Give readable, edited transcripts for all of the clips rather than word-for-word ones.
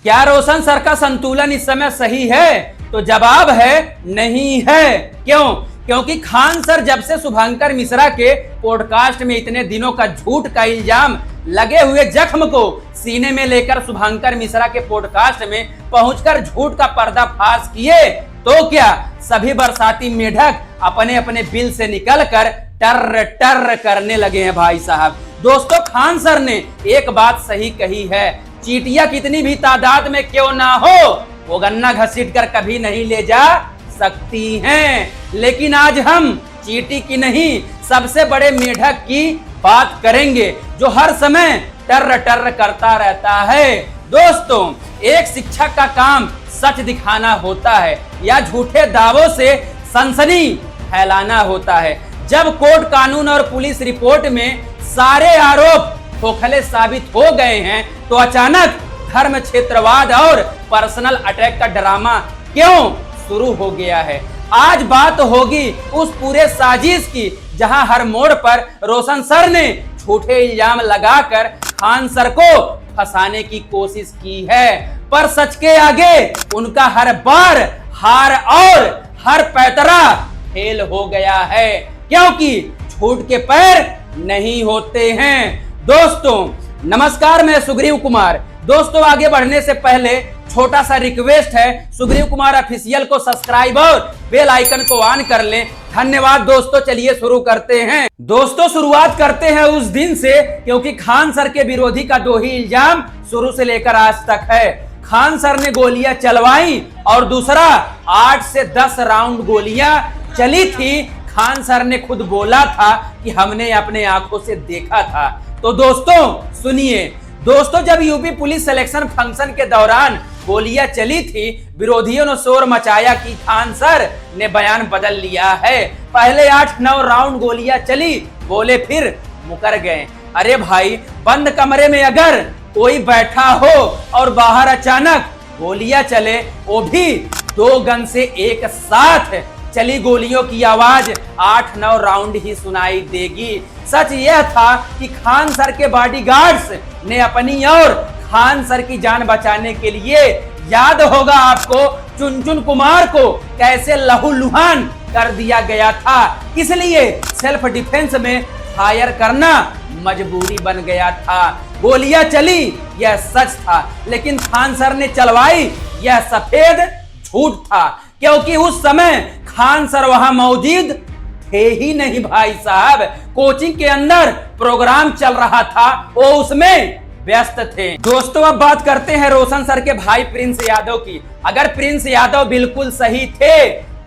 क्या रोशन सर का संतुलन इस समय सही है? तो जवाब है नहीं है। क्यों? क्योंकि खान सर जब से शुभंकर मिश्रा के पॉडकास्ट में इतने दिनों का झूठ का इल्जाम लगे हुए जख्म को सीने में लेकर शुभंकर मिश्रा के पॉडकास्ट में पहुंचकर झूठ का पर्दाफाश किए, तो क्या सभी बरसाती मेढक अपने अपने बिल से निकलकर टर टर करने लगे हैं भाई साहब। दोस्तों, खान सर ने एक बात सही कही है, चींटियां कितनी भी तादाद में क्यों ना हो, वो गन्ना घसीट कर कभी नहीं ले जा सकती हैं। लेकिन आज हम चींटी की नहीं, सबसे बड़े मेढक की बात करेंगे जो हर समय टर टर करता रहता है। दोस्तों, एक शिक्षक का काम सच दिखाना होता है या झूठे दावों से सनसनी फैलाना होता है। जब कोर्ट कानून और पुलिस रिपोर्ट में सारे आरोप खोखले साबित हो गए हैं, तो अचानक धर्म क्षेत्रवाद और पर्सनल अटैक का ड्रामा क्यों शुरू हो गया है। आज बात होगी उस पूरे साजिश की जहां हर मोड़ पर रोशन सर ने झूठे इल्जाम लगाकर खान सर को फंसाने की कोशिश की है, पर सच के आगे उनका हर बार हार और हर पैतरा फेल हो गया है, क्योंकि झूठ के पैर नहीं होते हैं। दोस्तों नमस्कार, मैं सुग्रीव कुमार। दोस्तों, आगे बढ़ने से पहले छोटा सा रिक्वेस्ट है, सुग्रीव कुमार ऑफिशियल को सब्सक्राइब और बेल आइकन को ऑन कर लें। धन्यवाद दोस्तों। चलिए शुरू करते हैं। दोस्तों, शुरुआत करते हैं उस दिन से, क्योंकि खान सर के विरोधी का दो ही इल्जाम शुरू से लेकर आज तक है। खान सर ने गोलियां चलवाई और दूसरा 8 से 10 राउंड गोलियां चली थी। खान सर ने खुद बोला था कि हमने अपने आंखों से देखा था। तो दोस्तों सुनिए। दोस्तों, जब यूपी पुलिस सिलेक्शन फंक्शन के दौरान गोलियां चली थी, विरोधियों ने शोर मचाया कि खान सर ने बयान बदल लिया है। पहले 8-9 राउंड गोलियां चली, बोले फिर मुकर गए। अरे भाई, बंद कमरे में अगर कोई बैठा हो और बाहर अचानक गोलियां चले, वो भी 2 गन से एक साथ चली गोलियों की आवाज 8-9 राउंड ही सुनाई देगी। सच यह था कि खान सर के बॉडीगार्ड्स ने अपनी और खान सर की जान बचाने के लिए, याद होगा आपको, चुनचुन कुमार को कैसे लहूलुहान कर दिया गया था। इसलिए सेल्फ डिफेंस में फायर करना मजबूरी बन गया था। गोलियां चली, यह सच था, लेकिन खान सर ने चलवाई, यह सफेद झूठ था, क्योंकि उस समय खान सर वहां मौजूद थे ही नहीं भाई साहब। कोचिंग के अंदर प्रोग्राम चल रहा था, वो उसमें व्यस्त थे। दोस्तों, अब बात करते हैं रोशन सर के भाई प्रिंस यादव की। अगर प्रिंस यादव बिल्कुल सही थे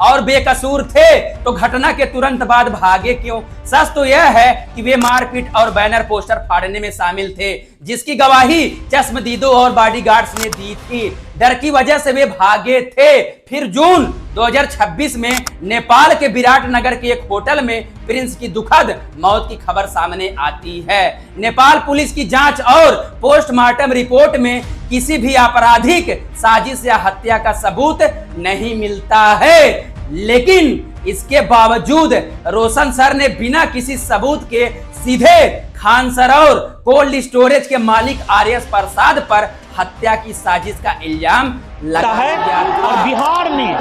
और बेकसूर थे, तो घटना के तुरंत बाद भागे क्यों? सच तो यह है कि वे मारपीट और बैनर पोस्टर फाड़ने में शामिल थे, जिसकी गवाही चश्मदीदों और बॉडीगार्ड्स ने दी थी। डर की वजह से वे भागे थे। फिर जून 2026 में नेपाल के विराटनगर के एक होटल में प्रिंस की दुखद मौत की खबर सामने आती है। नेपाल पुलिस की जांच और पोस्टमार्टम रिपोर्ट में किसी भी आपराधिक साजिश या हत्या का सबूत नहीं मिलता है, लेकिन इसके बावजूद रोशन सर ने बिना किसी सबूत के सीधे खान सर और कोल्ड स्टोरेज के मालिक आर.एस. प्रसाद पर हत्या की साजिश का इल्जाम लगा है। और बिहार में,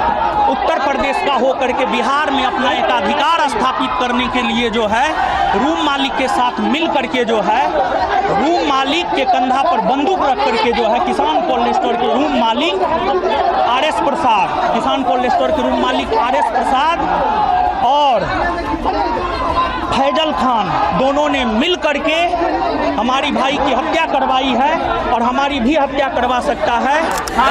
उत्तर प्रदेश का होकर के बिहार में अपना एकाधिकार स्थापित करने के लिए जो है, रूम मालिक के साथ मिल करके जो है, रूम मालिक के कंधा पर बंदूक रख करके जो है, किसान कोल्ड स्टोर के रूम मालिक आर.एस. प्रसाद, किसान कोल्ड स्टोर के रूम मालिक आर.एस. प्रसाद और फैजल खान, दोनों ने मिल करके हमारी भाई की हत्या करवाई है और हमारी भी हत्या करवा सकता है।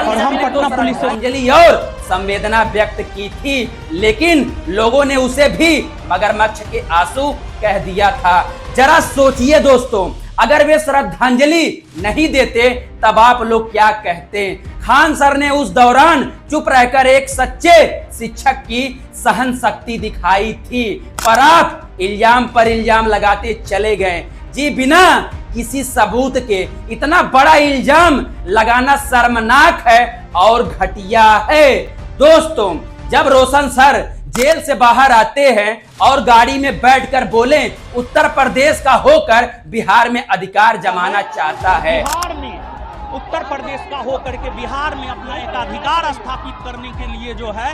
और हम पटना पुलिस से श्रद्धांजलि और संवेदना व्यक्त की थी, लेकिन लोगों ने उसे भी मगरमच्छ के आंसू कह दिया था। जरा सोचिए दोस्तों, अगर वे श्रद्धांजलि नहीं देते तब आप लोग क्या कहते? खान सर ने उस दौरान चुप रहकर एक सच्चे शिक्षक की सहन शक्ति दिखाई थी, पर आप इल्जाम पर इल्जाम लगाते चले गए। जी, बिना किसी सबूत के इतना बड़ा इल्जाम लगाना शर्मनाक है और घटिया है। दोस्तों, जब रोशन सर जेल से बाहर आते हैं और गाड़ी में बैठकर बोले उत्तर प्रदेश का होकर बिहार में अधिकार जमाना चाहता है, उत्तर प्रदेश का होकर के बिहार में अपना एकाधिकार स्थापित करने के लिए जो है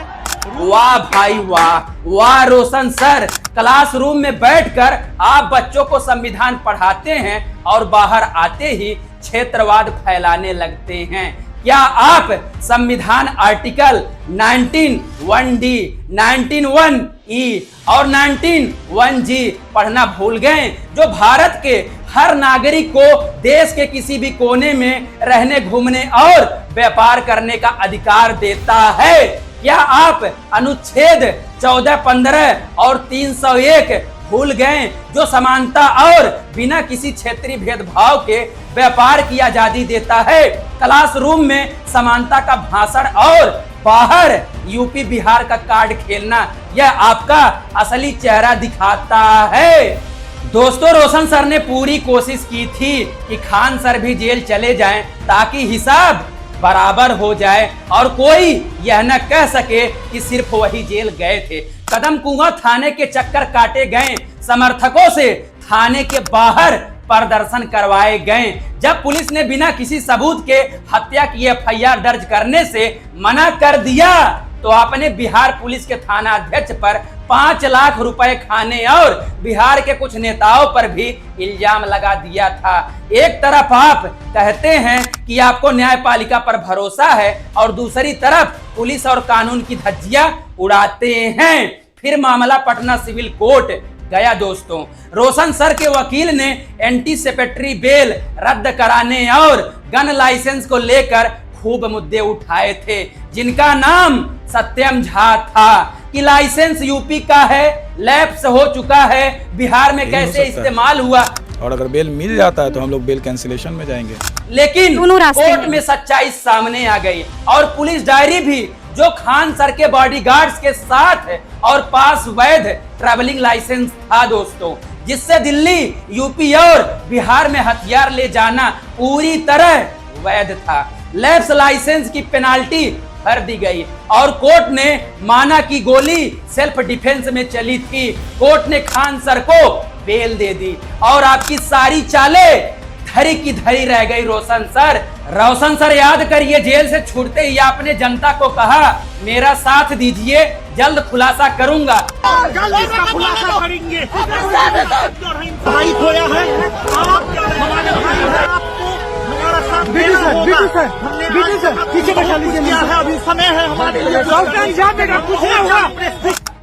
वाह भाई वाह वाह रोशन सर, क्लासरूम में बैठकर आप बच्चों को संविधान पढ़ाते हैं और बाहर आते ही क्षेत्रवाद फैलाने लगते हैं। क्या आप संविधान आर्टिकल 19(1)D, 19(1)E और 19(1)G पढ़ना भूल गए, जो भारत के हर नागरिक को देश के किसी भी कोने में रहने, घूमने और व्यापार करने का अधिकार देता है? क्या आप अनुच्छेद 14, 15 और 301 भूल गए, जो समानता और बिना किसी क्षेत्रीय भेदभाव के व्यापार की आजादी देता है? क्लासरूम में समानता का भाषण और बाहर यूपी बिहार का कार्ड खेलना, यह आपका असली चेहरा दिखाता है। दोस्तों, रोशन सर ने पूरी कोशिश की थी कि खान सर भी जेल चले जाएं ताकि हिसाब बराबर हो जाए और कोई यह न कह सके कि सिर्फ वही जेल गए थे। कदम कुआं थाने के चक्कर काटे गए, समर्थकों से थाने के बाहर प्रदर्शन करवाए गए। जब पुलिस ने बिना किसी सबूत के हत्या की एफआईआर दर्ज करने से मना कर दिया तो आपने बिहार पुलिस के थाना अध्यक्ष पर 5 लाख रुपए खाने और बिहार के कुछ नेताओं पर भी इल्जाम लगा दिया था। एक तरफ आप कहते हैं कि आपको न्यायपालिका पर भरोसा है और दूसरी तरफ पुलिस और कानून की धज्जियां उड़ाते हैं। फिर मामला पटना सिविल कोर्ट गया। दोस्तों, रोशन सर के वकील ने एंटीसिपेटरी बेल रद्द कराने और गन लाइसेंस को लेकर खूब मुद्दे उठाए थे, जिनका नाम सत्यम झा था कि लाइसेंस यूपी का है, लैप्स हो चुका है, बिहार में कैसे इस्तेमाल हुआ, और अगर बेल मिल जाता है तो हम लोग बेल कैंसिलेशन में जाएंगे। लेकिन कोर्ट में सच्चाई सामने आ गई और पुलिस डायरी भी, जो खान सर के बॉडीगार्ड्स के साथ और पास वैध ट्रैवलिंग लाइसेंस था दोस्तों, जिससे दिल्ली, यूपी और बिहार में हथियार ले जाना पूरी तरह वैध था। लैप्स लाइसेंस की पेनाल्टी भर दी गई और कोर्ट ने माना कि गोली सेल्फ डिफेंस में चली थी। कोर्ट ने खान सर को बेल दे दी और आपकी सारी चालें धरी की धरी रह गई। रोशन सर याद करिए, जेल से छूटते ही आपने जनता को कहा, मेरा साथ दीजिए, जल्द खुलासा करूंगा। जल्द इसका खुलासा करेंगे। अभी समय है हमारे लिए।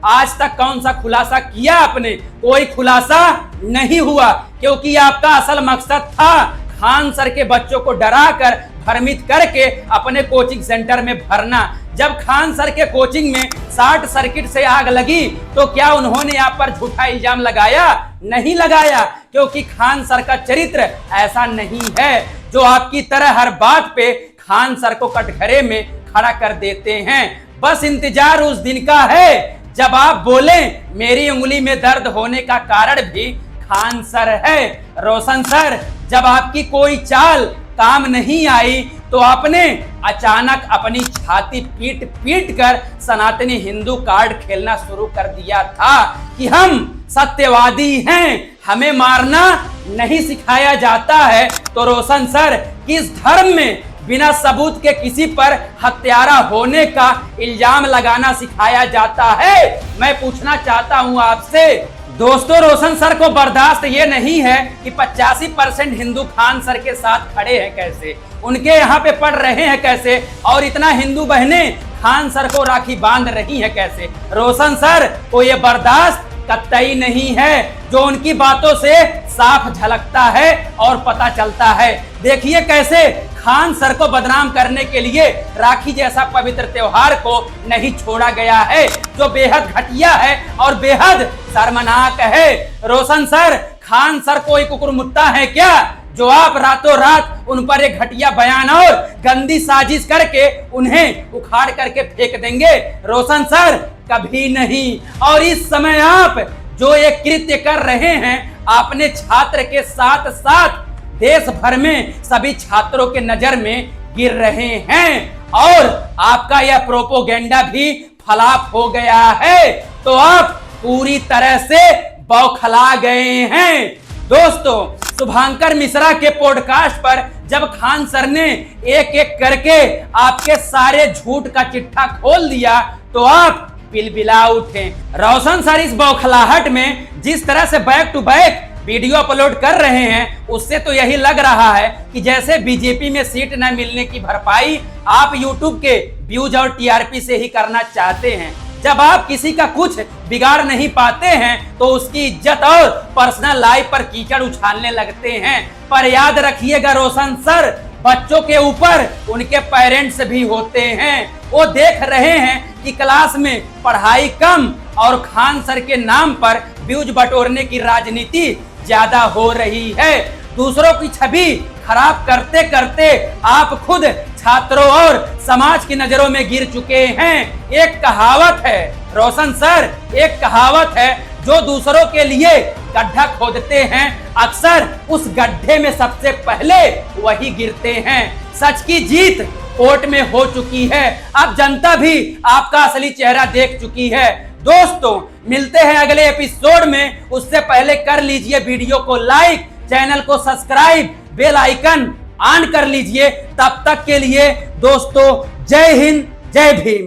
आज तक कौन सा खुलासा किया आपने? कोई खुलासा नहीं हुआ, क्योंकि आपका असल मकसद था खान सर के बच्चों को डराकर, भ्रमित करके अपने कोचिंग सेंटर में भरना। जब खान सर के कोचिंग में शॉर्ट सर्किट से आग लगी तो क्या उन्होंने आप पर झूठा इल्जाम लगाया? नहीं लगाया, क्योंकि खान सर का चरित्र ऐसा नहीं है जो आपकी तरह हर बात पे खान सर को कटघरे में खड़ा कर देते हैं। बस इंतजार उस दिन का है जब आप बोले, मेरी उंगली में दर्द होने का कारण भी खान सर है। रोशन सर, जब आपकी कोई चाल काम नहीं आई तो आपने अचानक अपनी छाती पीट पीट कर सनातनी हिंदू कार्ड खेलना शुरू कर दिया था कि हम सत्यवादी हैं, हमें मारना नहीं सिखाया जाता है। तो रोशन सर, किस धर्म में बिना सबूत के किसी पर हत्यारा होने का इल्जाम लगाना सिखाया जाता है? मैं पूछना चाहता हूं आपसे। दोस्तों, रोशन सर को बर्दाश्त ये नहीं है कि 85% हिंदू खान सर के साथ खड़े हैं कैसे, उनके यहाँ पे पढ़ रहे हैं कैसे, और इतना हिंदू बहनें खान सर को राखी बांध रही हैं कैसे। रोशन सर को ये बर्दाश्त कतई नहीं है, जो उनकी बातों से साफ झलकता है और पता चलता है। देखिए कैसे खान सर को बदनाम करने के लिए राखी जैसा पवित्र त्योहार को नहीं छोड़ा गया है, जो बेहद घटिया है और बेहद शर्मनाक है। रोशन सर, खान सर कोई कुकुरमुत्ता है क्या, जो आप रातों रात उन पर एक घटिया बयान और गंदी साजिश करके उन्हें उखाड़ करके फेंक देंगे? रोशन सर, कभी नहीं। और इस समय आप जो ये कृत्य कर रहे हैं, आपने छात्र के साथ साथ देश भर में सभी छात्रों के नजर में गिर रहे हैं और आपका यह प्रोपोगेंडा भी फ्लॉप हो गया है। तो आप पूरी तरह से बौखला गए हैं। दोस्तों, शुभंकर मिश्रा के पॉडकास्ट पर जब खान सर ने एक एक करके आपके सारे झूठ का चिट्ठा खोल दिया तो आप बिलबिला उठे। रोशन सर इस बौखलाहट में जिस तरह से back to back video upload कर रहे हैं उससे तो यही लग रहा है कि जैसे बीजेपी में सीट न मिलने की भरपाई आप यूट्यूब के व्यूज और टीआरपी से ही करना चाहते हैं। जब आप किसी का कुछ बिगाड़ नहीं पाते हैं तो उसकी इज्जत और पर्सनल लाइफ पर कीचड़ उछालने लगते हैं। पर याद रखिएगा रोशन सर, बच्चों के ऊपर उनके पेरेंट्स भी होते हैं। वो देख रहे हैं कि क्लास में पढ़ाई कम और खान सर के नाम पर व्यूज बटोरने की राजनीति ज्यादा हो रही है। दूसरों की छवि खराब करते करते आप खुद छात्रों और समाज की नजरों में गिर चुके हैं। एक कहावत है रोशन सर, एक कहावत है, जो दूसरों के लिए गड्ढा खोदते हैं अक्सर उस गड्ढे में सबसे पहले वही गिरते हैं। सच की जीत कोर्ट में हो चुकी है। अब जनता भी आपका असली चेहरा देख चुकी है। दोस्तों, मिलते हैं अगले एपिसोड में। उससे पहले कर लीजिए वीडियो को लाइक, चैनल को सब्सक्राइब, बेल आइकन ऑन कर लीजिए। तब तक के लिए दोस्तों, जय हिंद, जय भीम।